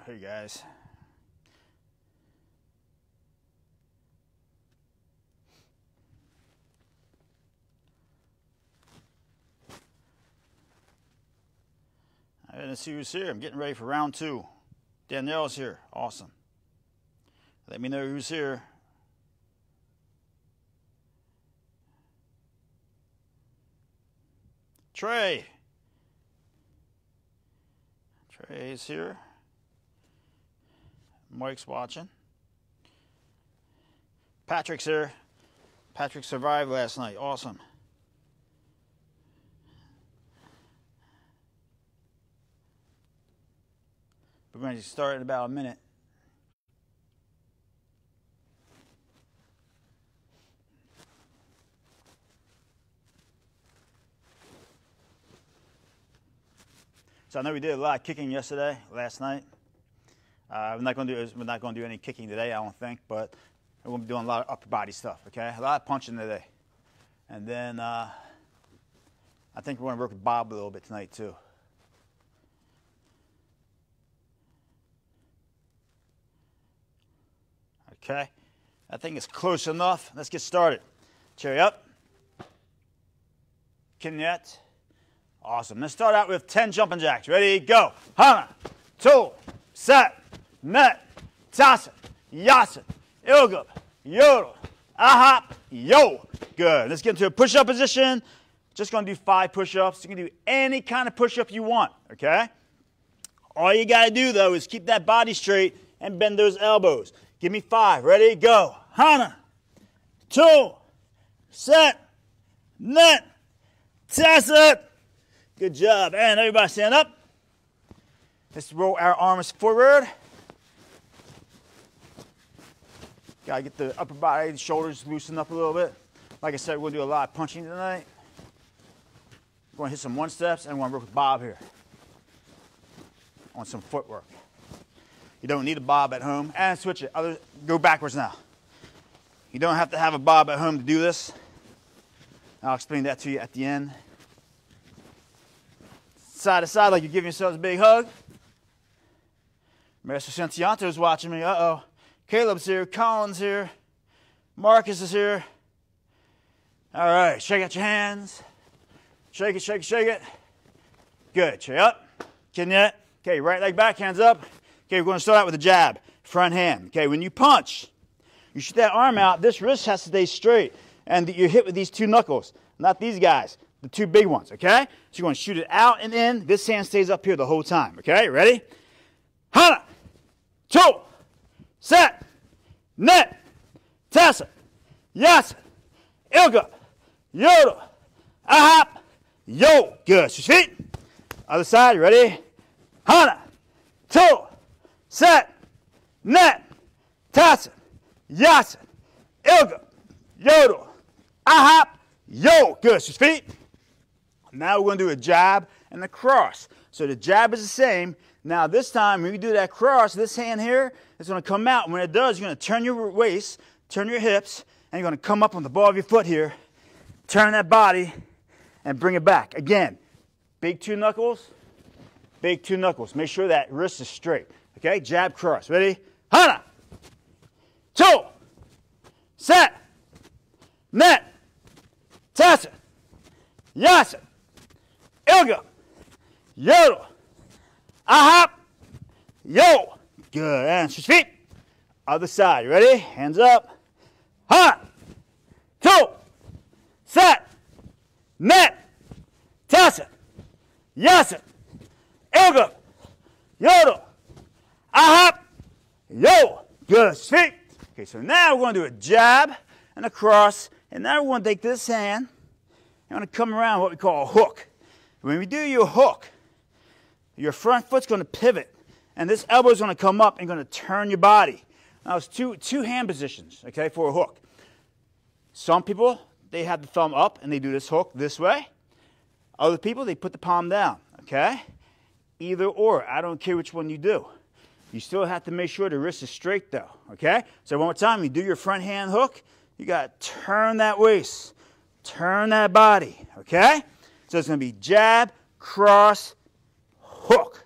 Hey guys. I didn't see who's here. I'm getting ready for round 2. Danielle's here. Awesome. Let me know who's here. Trey. Trey's here. Mike's watching. Patrick's here. Patrick survived last night. Awesome. We're going to start in about a minute. So I know we did a lot of kicking last night. We're not going to do any kicking today, I don't think, but we're going to be doing a lot of upper body stuff. Okay, a lot of punching today, and then I think we're going to work with Bob a little bit tonight too. Okay, I think it's close enough. Let's get started. Cherry up. Kinyet. Awesome. Let's start out with 10 jumping jacks. Ready, go. Hana, 2, set, net, tassen, yassen, ilgub, yodel, ahop, yo. Good. Let's get into a push-up position. Just going to do 5 push-ups. You can do any kind of push-up you want, okay? All you got to do, though, is keep that body straight and bend those elbows. Give me 5. Ready, go. Hana, 2, set, net, tassen. Good job. And everybody stand up. Let's roll our arms forward. Gotta get the upper body, the shoulders loosened up a little bit. Like I said, we're gonna do a lot of punching tonight. We're gonna hit some 1-steps and we're gonna work with Bob here on some footwork. You don't need a Bob at home. And switch it. Go backwards now. You don't have to have a Bob at home to do this. I'll explain that to you at the end. Side to side like you're giving yourselves a big hug. Master Santianto's watching me. Uh-oh. Caleb's here. Colin's here. Marcus is here. All right. Shake out your hands. Shake it, shake it, shake it. Good. Shake up. Kinyet. Okay, right leg back, hands up. Okay, we're going to start out with a jab. Front hand. Okay, when you punch, you shoot that arm out. This wrist has to stay straight. And you're hit with these 2 knuckles. Not these guys. The 2 big ones, okay? So you're going to shoot it out and in. This hand stays up here the whole time, okay? Ready? Hana, 2, set, net, tassen, yassen, ilga, yodel, ahop, yo. Good. Switch feet. Other side, you ready? Hana, 2, set, net, tassen, yassen, ilga, yodel, ahop, yo. Good. Switch feet. Now we're going to do a jab and a cross. So the jab is the same. Now this time when we do that cross, this hand here is going to come out. When it does, you're going to turn your waist, turn your hips, and you're going to come up on the ball of your foot here, turn that body, and bring it back. Again, big 2 knuckles, big 2 knuckles. Make sure that wrist is straight. Okay, jab, cross. Ready? Hana, 2, set, net, tassen, yassen, ilga, yodel, ahop, yo. Good. And switch feet. Other side. You ready? Hands up. Hana, 2, set, net, tassen, yassen, ilga, yodel, ahop, yo. Good. Switch feet. Okay, so now we're going to do a jab and a cross. And now we're going to take this hand. You're going to come around what we call a hook. When we do your hook, your front foot's going to pivot, and this elbow's going to come up and going to turn your body. Now, it's two hand positions, okay, for a hook. Some people, they have the thumb up, and they do this hook this way. Other people, they put the palm down, okay? Either or. I don't care which one you do. You still have to make sure the wrist is straight, though, okay? So one more time, you do your front hand hook. You got to turn that waist. Turn that body, okay? So it's going to be jab, cross, hook.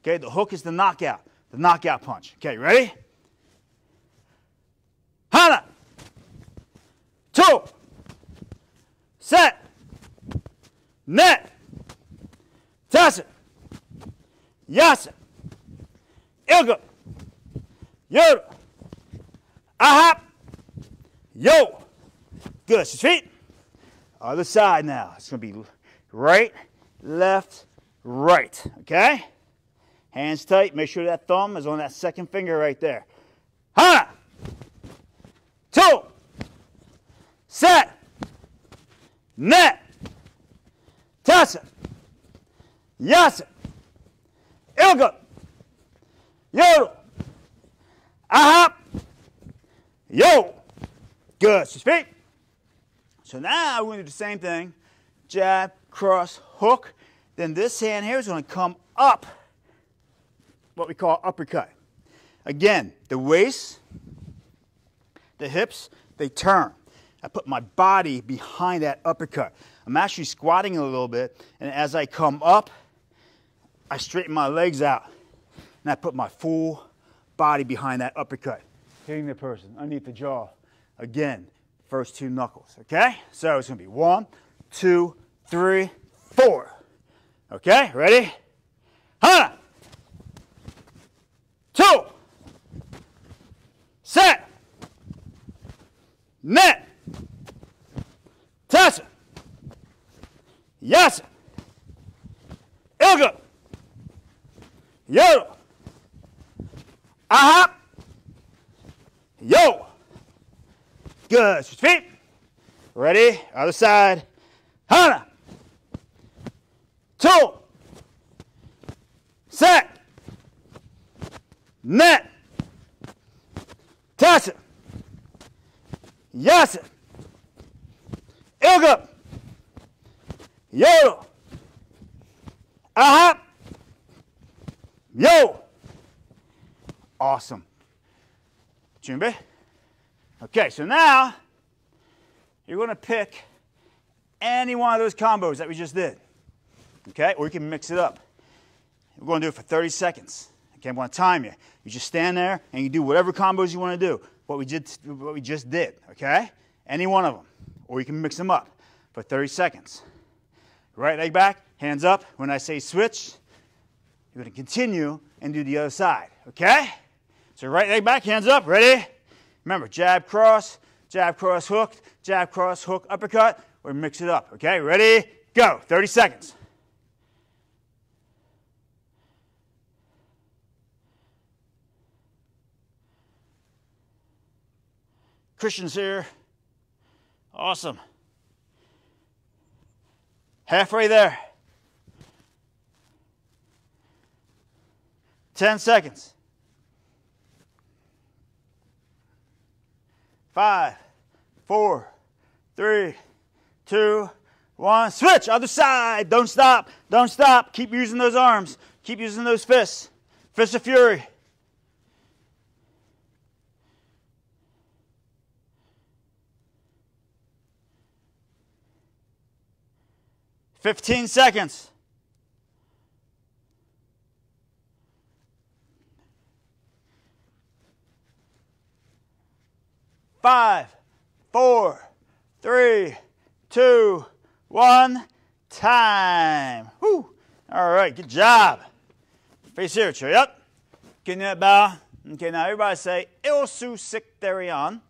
Okay, the hook is the knockout. the knockout punch. Okay, ready? Hana. 2. Set. Net. Tasa. Yasa. Ilga. Yoda. Ahap. Yo. Good. Switch feet. Other side now. It's going to be right, left, right. Okay? Hands tight. Make sure that thumb is on that second finger right there. Hana. 2. Set. Net. Tasa. Yasa. Ilga. Yoda. Ahap. Yo. Good. Switch feet. So now we're going to do the same thing. Jab, cross, hook. Then this hand here is going to come up. What we call uppercut. Again, the waist, the hips, they turn. I put my body behind that uppercut. I'm actually squatting a little bit, and as I come up, I straighten my legs out, and I put my full body behind that uppercut, hitting the person underneath the jaw. Again, first 2 knuckles, okay? So it's going to be 1, 2, 3, 4. Okay, ready? Hana. 2. Set. Net. Tasa. Yasa. Ilga. Yoda. Ahap. Yo. Good. Switch feet. Ready? Other side. Hana. 2. Set. Net. Tasa. Yasa. Ilga. Yoda. Ahap. Yo. Awesome. Junbe. Okay, so now you're going to pick any one of those combos that we just did. Okay, or you can mix it up. We're going to do it for 30 seconds. Okay, I'm going to time you. You just stand there and you do whatever combos you want to do. What we just did. Okay, any one of them, or you can mix them up for 30 seconds. Right leg back, hands up. When I say switch, you're going to continue and do the other side. Okay, so right leg back, hands up. Ready? Remember, jab, cross, hook, jab, cross, hook, uppercut, or mix it up. Okay, ready? Go. 30 seconds. Christian's here. Awesome. Halfway there. 10 seconds. 5, 4, 3, 2, 1. Switch. Other side. Don't stop. Don't stop. Keep using those arms. Keep using those fists. Fists of fury. "15 seconds. 5, 4, 3, 2, 1. Time. Woo. All right, good job. Face here, chair up. Getting that bow. Okay, now everybody say, "Ilsu Sikdarian."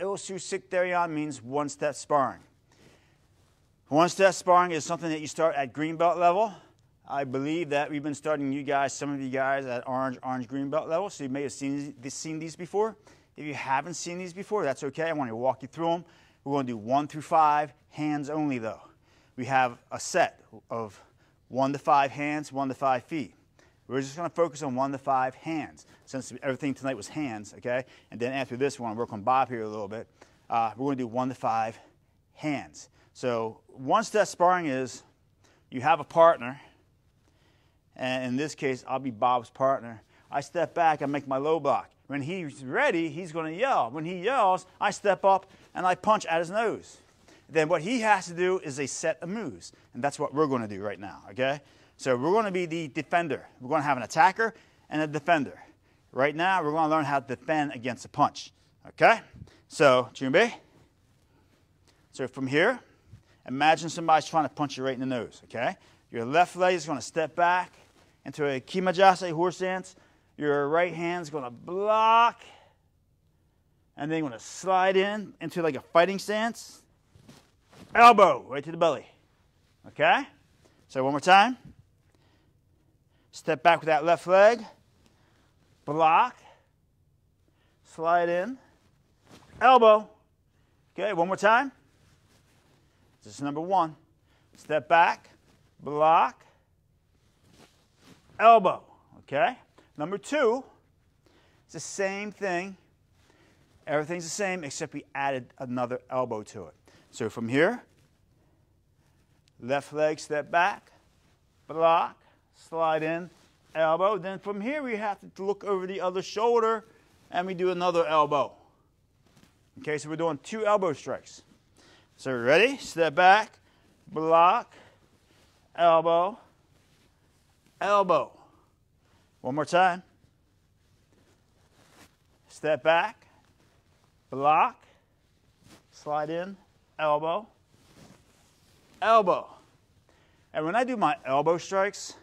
Ilsu Sikdarian means one-step sparring. One-step sparring is something that you start at green belt level. I believe that we've been starting you guys, some of you guys at orange green belt level, so you may have seen these before. If you haven't seen these before, that's okay. I want to walk you through them. We're going to do 1 through 5, hands only though. We have a set of 1 to 5 hands, 1 to 5 feet. We're just going to focus on 1 to 5 hands, since everything tonight was hands, okay? And then after this, we're going to work on Bob here a little bit. We're going to do 1 to 5 hands. So one-step sparring is you have a partner, and in this case, I'll be Bob's partner. I step back, I make my low block. When he's ready, he's going to yell. When he yells, I step up and I punch at his nose. Then what he has to do is a set of moves, and that's what we're going to do right now, okay? So we're going to be the defender. We're going to have an attacker and a defender. Right now, we're going to learn how to defend against a punch. Okay? So, 준비. So from here, imagine somebody's trying to punch you right in the nose. Okay? Your left leg is going to step back into a kimajase, horse stance. Your right hand is going to block. And then you're going to slide in into like a fighting stance. Elbow right to the belly. Okay? So one more time. Step back with that left leg. Block. Slide in. Elbow. Okay, one more time. This is number one. Step back. Block. Elbow. Okay? Number two, it's the same thing. Everything's the same except we added another elbow to it. So from here, left leg, step back, block, slide in, elbow. Then from here, we have to look over the other shoulder, and we do another elbow. Okay, so we're doing 2 elbow strikes. So ready? Step back, block, elbow, elbow. One more time. Step back, block, slide in, elbow, elbow. And when I do my elbow strikes,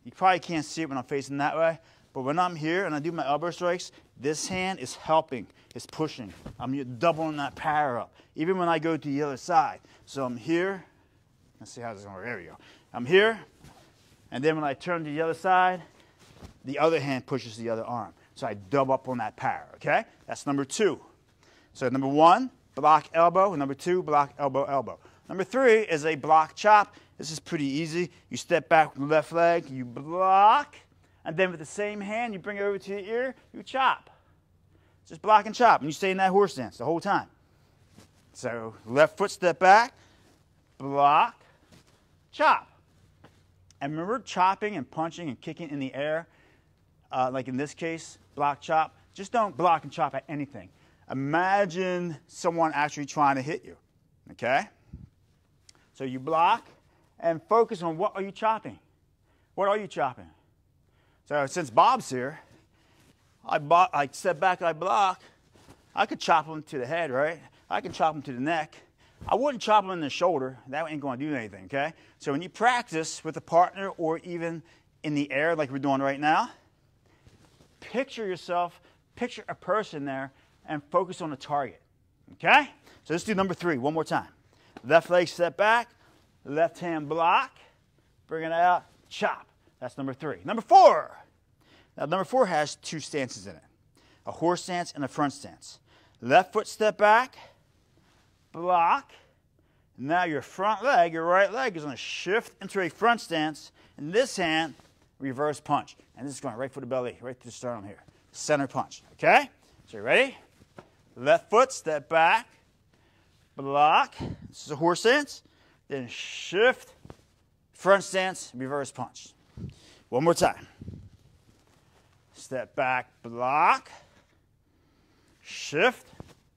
you probably can't see it when I'm facing that way, but when I'm here and I do my elbow strikes, this hand is helping, it's pushing. I'm doubling that power up, even when I go to the other side. So I'm here, let's see how this is going to work, there we go. I'm here, and then when I turn to the other side, the other hand pushes the other arm. So I double up on that power, okay? That's number 2. So number 1, block, elbow. Number 2, block, elbow, elbow. Number 3 is a block chop. This is pretty easy. You step back with the left leg, you block, and then with the same hand, you bring it over to your ear, you chop. Just block and chop, and you stay in that horse stance the whole time. So left foot, step back, block, chop. And remember, chopping and punching and kicking in the air, like in this case, block, chop. Just don't block and chop at anything. Imagine someone actually trying to hit you, okay? So you block and focus on what are you chopping? What are you chopping? So since Bob's here, I step back, I block. I could chop him to the head, right? I could chop him to the neck. I wouldn't chop him in the shoulder. That ain't going to do anything, okay? So when you practice with a partner or even in the air like we're doing right now, picture yourself, picture a person there, and focus on the target, okay? So let's do number 3 one more time. Left leg, step back, left hand block, bring it out, chop. That's number 3. Number 4. Now number 4 has 2 stances in it, a horse stance and a front stance. Left foot, step back, block. Now your front leg, your right leg, is going to shift into a front stance, and this hand, reverse punch. And this is going right for the belly, right to the sternum here. Center punch, okay? So you ready? Left foot, step back, block. This is a horse stance. Then shift, front stance, reverse punch. One more time. Step back, block, shift,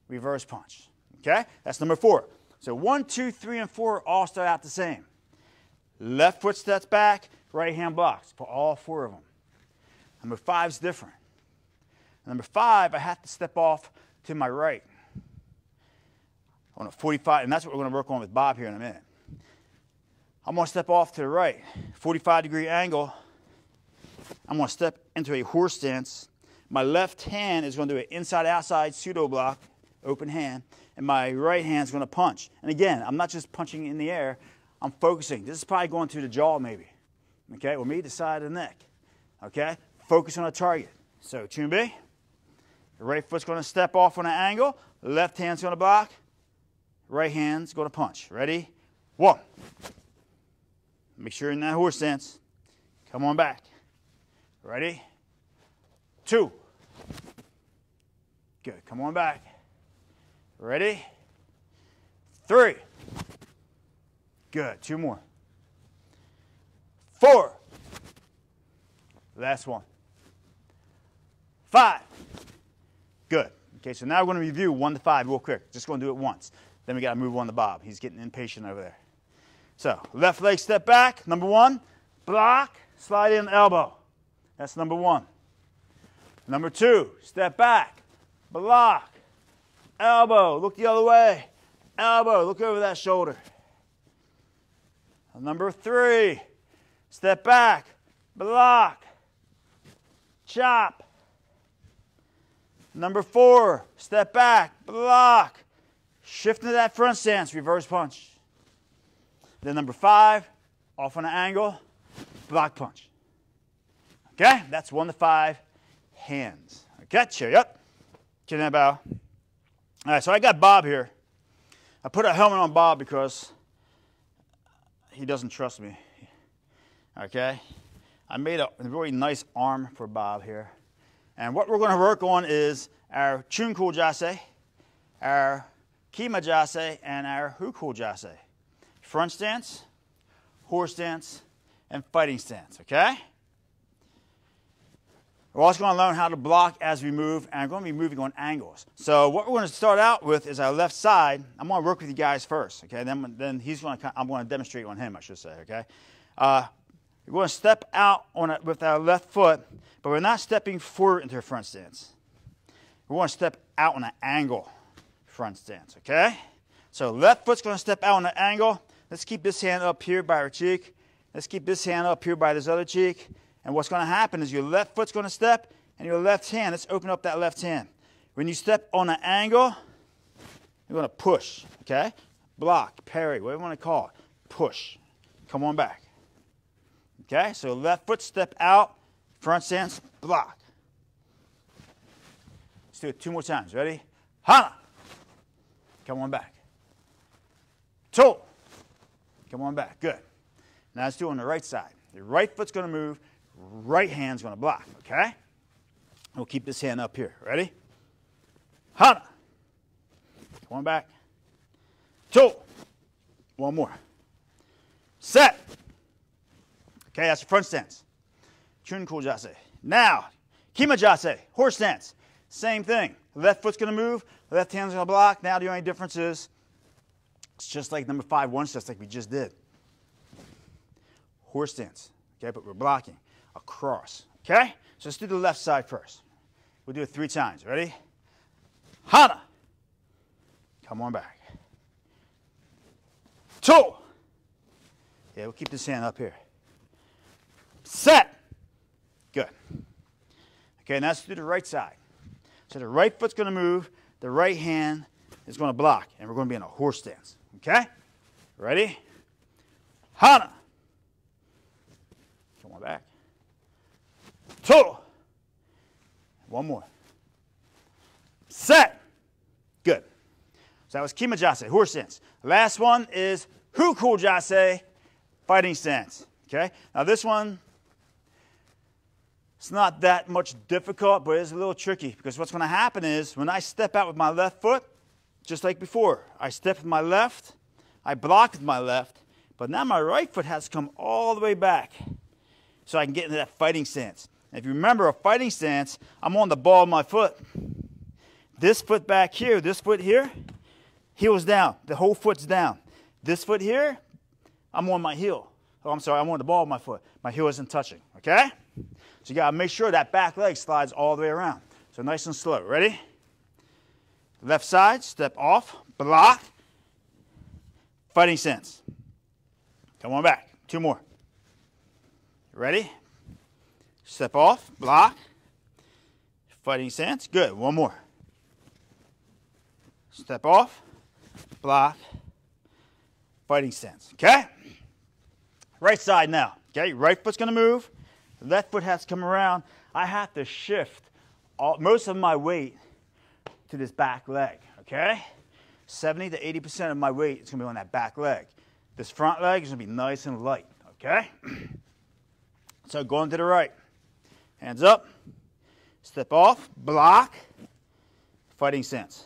reverse punch. Okay? That's number 4. So 1, 2, 3, and 4 all start out the same. Left foot steps back, right hand blocks for all 4 of them. Number 5 is different. Number 5, I have to step off to my right on a 45, and that's what we're going to work on with Bob here in a minute. I'm going to step off to the right, 45-degree angle. I'm going to step into a horse stance. My left hand is going to do an inside-outside pseudo block, open hand, and my right hand is going to punch. And again, I'm not just punching in the air. I'm focusing. This is probably going to the jaw maybe. Okay, or maybe the side of the neck. Okay, focus on a target. So, 준비. The right foot's going to step off on an angle. Left hand's going to block. Right hand's going to punch. Ready? 1. Make sure you're in that horse stance. Come on back. Ready? 2. Good. Come on back. Ready? 3. Good. 2 more. 4. Last one. 5. Good. Okay, so now we're going to review 1 to 5 real quick. Just going to do it once. Then we got to move on to Bob. He's getting impatient over there. So, left leg step back. Number 1, block, slide in elbow. That's number one. Number two, step back, block, elbow, look the other way, elbow, look over that shoulder. Number three, step back, block, chop. Number four, step back, block, shift into that front stance, reverse punch. Then number five, off on an angle, block punch. Okay, that's 1 to 5 hands. Okay, cheer up, chin and bow. All right, so I got Bob here. I put a helmet on Bob because he doesn't trust me. Okay, I made a really nice arm for Bob here. And what we're going to work on is our Chun-Kul Jase, our Kima Jase, and our Hu-Kul Jase. Front stance, horse stance, and fighting stance, okay? We're also going to learn how to block as we move, and I'm going to be moving on angles. So what we're going to start out with is our left side. I'm going to work with you guys first, okay? Then he's going to, I'm going to demonstrate on him, I should say, okay? We're going to step out on it with our left foot, but we're not stepping forward into a front stance. We're going to step out on an angle front stance, okay? So left foot's going to step out on an angle. Let's keep this hand up here by our cheek. Let's keep this hand up here by this other cheek. And what's going to happen is your left foot's going to step, and your left hand, let's open up that left hand. When you step on an angle, you're going to push, okay? Block, parry, whatever you want to call it. Push. Come on back. Okay, so left foot step out, front stance, block. Let's do it 2 more times. Ready? Hana. Come on back. Two. Come on back. Good. Now let's do it on the right side. The right foot's going to move, right hand's going to block, okay? We'll keep this hand up here. Ready? Hana. Come on back. Two. One more. Set. Okay, that's the front stance. Chun-Kul Jase. Now, Kima Jase, horse stance. Same thing. Left foot's going to move, left hand's going to block. Now the only difference is it's just like number 5, one stance like we just did. Horse stance. Okay, but we're blocking across. Okay? So let's do the left side first. We'll do it 3 times. Ready? Hana. Come on back. Two. Yeah, we'll keep this hand up here. Set. Good. Okay, now let's do the right side. So the right foot's going to move, the right hand is going to block, and we're going to be in a horse stance. Okay? Ready? Hana. Come on back. Two. One more. Set. Good. So that was Kima Jase, horse stance. Last one is Hu-Kul Jase, fighting stance. Okay? Now this one, it's not that much difficult, but it's a little tricky because what's going to happen is when I step out with my left foot, just like before, I step with my left, I block with my left, but now my right foot has to come all the way back so I can get into that fighting stance. And if you remember a fighting stance, I'm on the ball of my foot. This foot back here, this foot here, heel's down. The whole foot's down. This foot here, I'm on my heel. Oh, I'm sorry, I'm on the ball of my foot. My heel isn't touching, okay? So you got to make sure that back leg slides all the way around. So nice and slow. Ready? Left side, step off, block, fighting stance. Come on back. 2 more. Ready? Step off, block, fighting stance. Good. 1 more. Step off, block, fighting stance. Okay? Right side now. Okay? Right foot's going to move. Left foot has to come around. I have to shift most of my weight to this back leg, okay? 70 to 80% of my weight is going to be on that back leg. This front leg is going to be nice and light, okay? So going to the right. Hands up. Step off. Block. Fighting stance.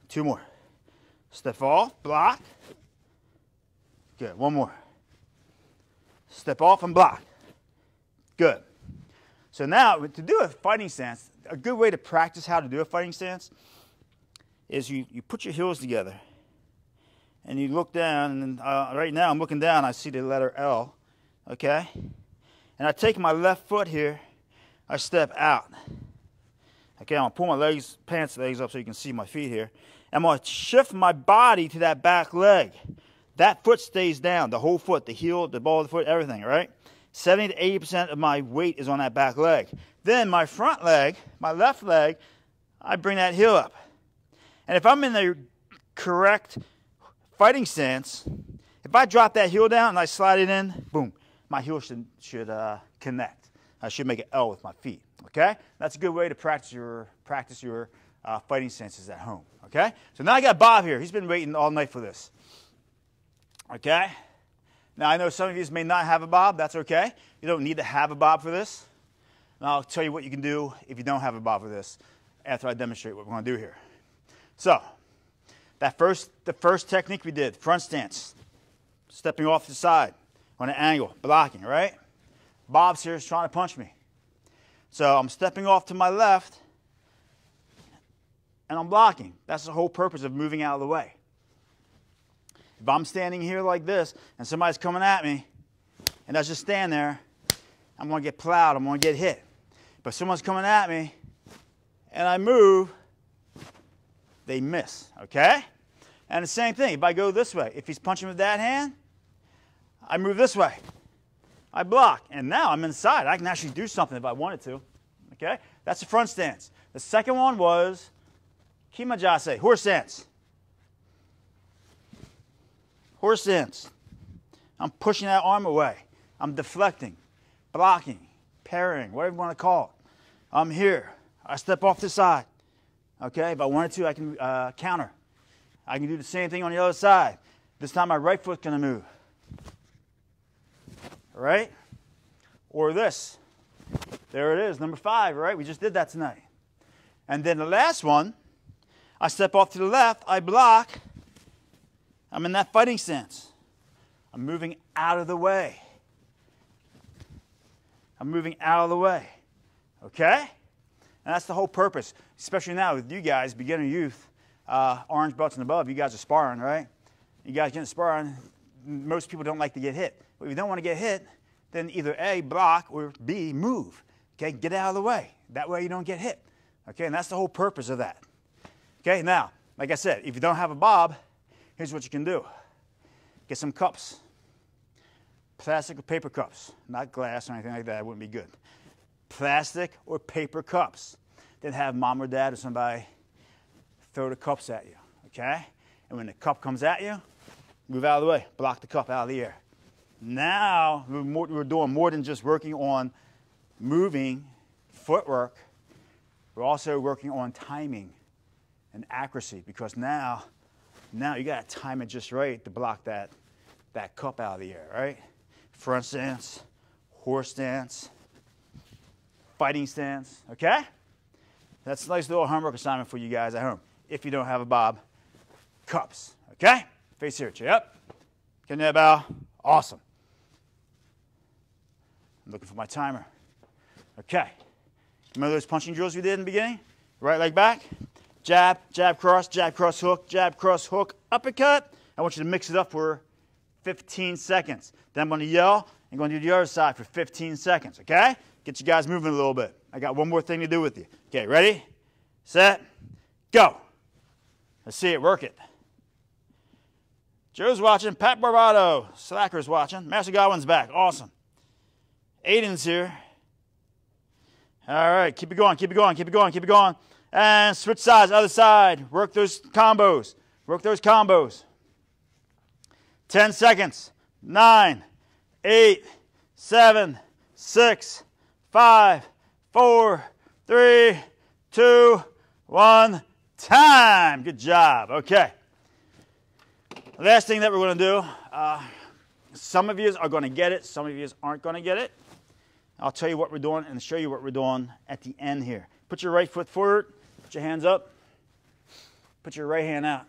2 more. Step off. Block. Good. 1 more. Step off and block. Good. So now, to do a fighting stance, a good way to practice how to do a fighting stance is you put your heels together and you look down, and right now I'm looking down, I see the letter L, okay? And I take my left foot here, I step out. Okay, I'm gonna pull my legs, pants legs up so you can see my feet here. I'm gonna shift my body to that back leg. That foot stays down, the whole foot, the heel, the ball of the foot, everything, right? 70 to 80% of my weight is on that back leg. Then my front leg, my left leg, I bring that heel up. And if I'm in the correct fighting stance, if I drop that heel down and I slide it in, boom, my heel should connect. I should make an L with my feet, okay? That's a good way to practice your fighting stances at home, okay? So now I got Bob here. He's been waiting all night for this, okay? Now, I know some of you may not have a bob. That's okay. You don't need to have a bob for this. And I'll tell you what you can do if you don't have a bob for this after I demonstrate what we're going to do here. So, the first technique we did, front stance, stepping off the side on an angle, blocking, right? Bob's here is trying to punch me. So I'm stepping off to my left, and I'm blocking. That's the whole purpose of moving out of the way. If I'm standing here like this and somebody's coming at me and I just stand there, I'm going to get plowed, I'm going to get hit. But if someone's coming at me and I move, they miss, okay? And the same thing, if I go this way, if he's punching with that hand, I move this way. I block, and now I'm inside. I can actually do something if I wanted to, okay? That's the front stance. The second one was kimajase, horse stance. Horse stance. I'm pushing that arm away. I'm deflecting, blocking, parrying, whatever you want to call it. I'm here. I step off the side. Okay, if I wanted to, I can counter. I can do the same thing on the other side. This time my right foot's going to move. All right? Or this. There it is, number 5, right? We just did that tonight. And then the last one, I step off to the left, I block. I'm in that fighting stance. I'm moving out of the way. I'm moving out of the way. Okay? And that's the whole purpose, especially now with you guys, beginner youth, orange belts and above, you guys are sparring, right? You guys getting sparring, most people don't like to get hit. But if you don't want to get hit, then either A, block, or B, move. Okay, get out of the way. That way you don't get hit. Okay, and that's the whole purpose of that. Okay, now, like I said, if you don't have a bob, here's what you can do. Get some cups. Plastic or paper cups. Not glass or anything like that. It wouldn't be good. Plastic or paper cups. Then have mom or dad or somebody throw the cups at you. Okay? And when the cup comes at you, move out of the way. Block the cup out of the air. Now, we're doing more than just working on moving, footwork. We're also working on timing and accuracy, because now you got to time it just right to block that cup out of the air, right? Front stance, horse stance, fighting stance, okay? That's a nice little homework assignment for you guys at home. If you don't have a bob, cups, okay? Face here, chin up. Can you bow? Awesome. I'm looking for my timer. Okay. Remember those punching drills we did in the beginning? Right leg back, jab, jab, cross, hook, uppercut. I want you to mix it up for 15 seconds. Then I'm going to yell and going to do the other side for 15 seconds, okay? Get you guys moving a little bit. I got one more thing to do with you. Okay, ready, set, go. Let's see it, work it. Joe's watching, Pat Barbado, Slacker's watching, Master Godwin's back, awesome. Aiden's here. All right, keep it going, keep it going, keep it going, keep it going. And switch sides, other side. Work those combos. Work those combos. 10 seconds. 9, 8, 7, 6, 5, 4, 3, 2, 1. Time. Good job. Okay. Last thing that we're going to do, some of you are going to get it, some of you aren't going to get it. I'll tell you what we're doing and show you what we're doing at the end here. Put your right foot forward, put your hands up, put your right hand out.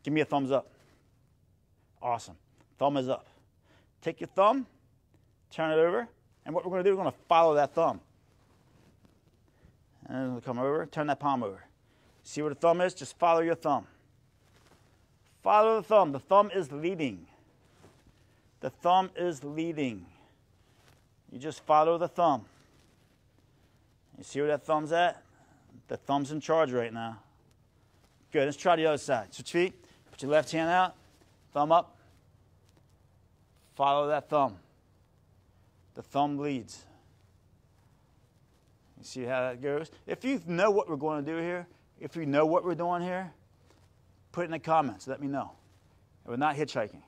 Give me a thumbs up. Awesome. Thumb is up. Take your thumb, turn it over, and what we're going to do, we're going to follow that thumb. And we'll come over, turn that palm over. See where the thumb is? Just follow your thumb. Follow the thumb. The thumb is leading. The thumb is leading. You just follow the thumb. You see where that thumb's at? The thumb's in charge right now. Good. Let's try the other side. Switch feet. Put your left hand out. Thumb up. Follow that thumb. The thumb leads. You see how that goes? If you know what we're going to do here, if you know what we're doing here, put it in the comments. Let me know. We're not hitchhiking.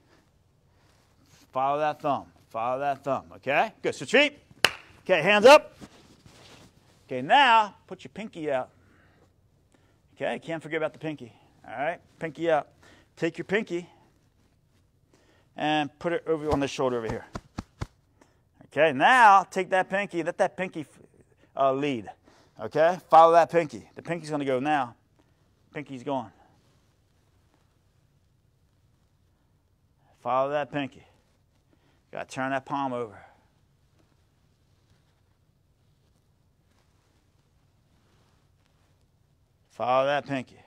Follow that thumb. Follow that thumb. Okay? Good. Switch feet. Okay, hands up. Okay, now put your pinky out. Okay, can't forget about the pinky. All right, pinky out. Take your pinky and put it over on the shoulder over here. Okay, now take that pinky, let that pinky lead. Okay, follow that pinky. The pinky's going to go now. Pinky's gone. Follow that pinky. Got to turn that palm over. Follow that pinky.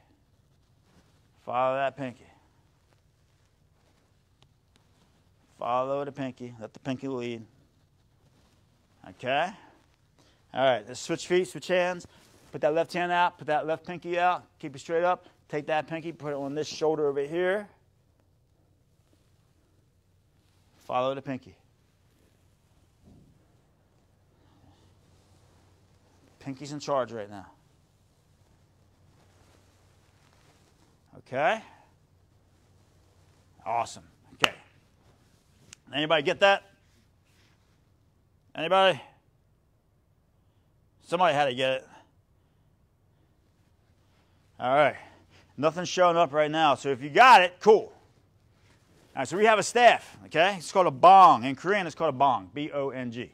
Follow that pinky. Follow the pinky. Let the pinky lead. Okay? All right, let's switch feet, switch hands. Put that left hand out. Put that left pinky out. Keep it straight up. Take that pinky, put it on this shoulder over here. Follow the pinky. Pinky's in charge right now. Okay? Awesome. Okay. Anybody get that? Anybody? Somebody had to get it. All right. Nothing's showing up right now, so if you got it, cool. All right, so we have a staff, okay? It's called a bong. In Korean, it's called a bong, B-O-N-G.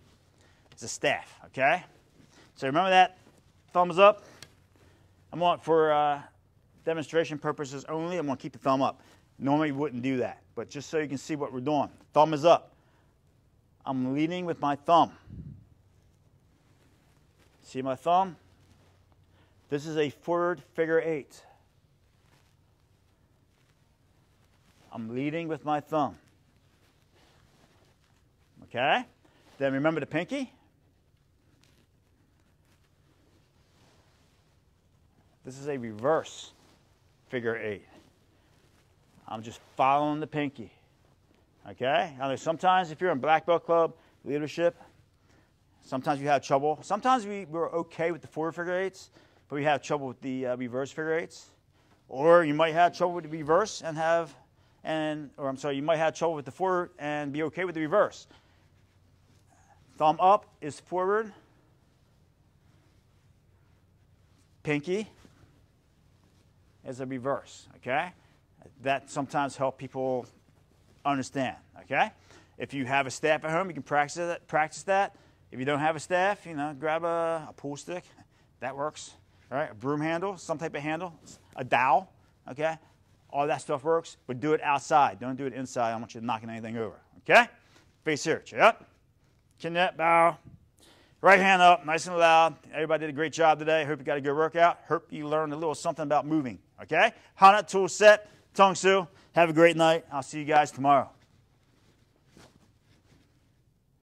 It's a staff, okay? So remember that? Thumbs up. I'm going for demonstration purposes only. I'm going to keep the thumb up. Normally, we wouldn't do that, but just so you can see what we're doing. Thumb is up. I'm leading with my thumb. See my thumb? This is a forward figure 8. I'm leading with my thumb. Okay? Then remember the pinky. This is a reverse figure 8. I'm just following the pinky. Okay? Now, sometimes if you're in Black Belt Club leadership, sometimes you have trouble. Sometimes we're okay with the forward figure 8s, but we have trouble with the reverse figure 8s. Or you might have trouble with the reverse and you might have trouble with the forward and be okay with the reverse. Thumb up is forward. Pinky is a reverse, okay? That sometimes helps people understand, okay? If you have a staff at home, you can practice that. If you don't have a staff, grab a pool stick. That works, all right? A broom handle, some type of handle, a dowel, okay? All that stuff works, but do it outside. Don't do it inside. I don't want you knocking anything over, okay? Face here, chin up, chin up, bow. Right hand up, nice and loud. Everybody did a great job today. Hope you got a good workout. Hope you learned a little something about moving, okay? Hana tool set, Tong Su. Have a great night. I'll see you guys tomorrow.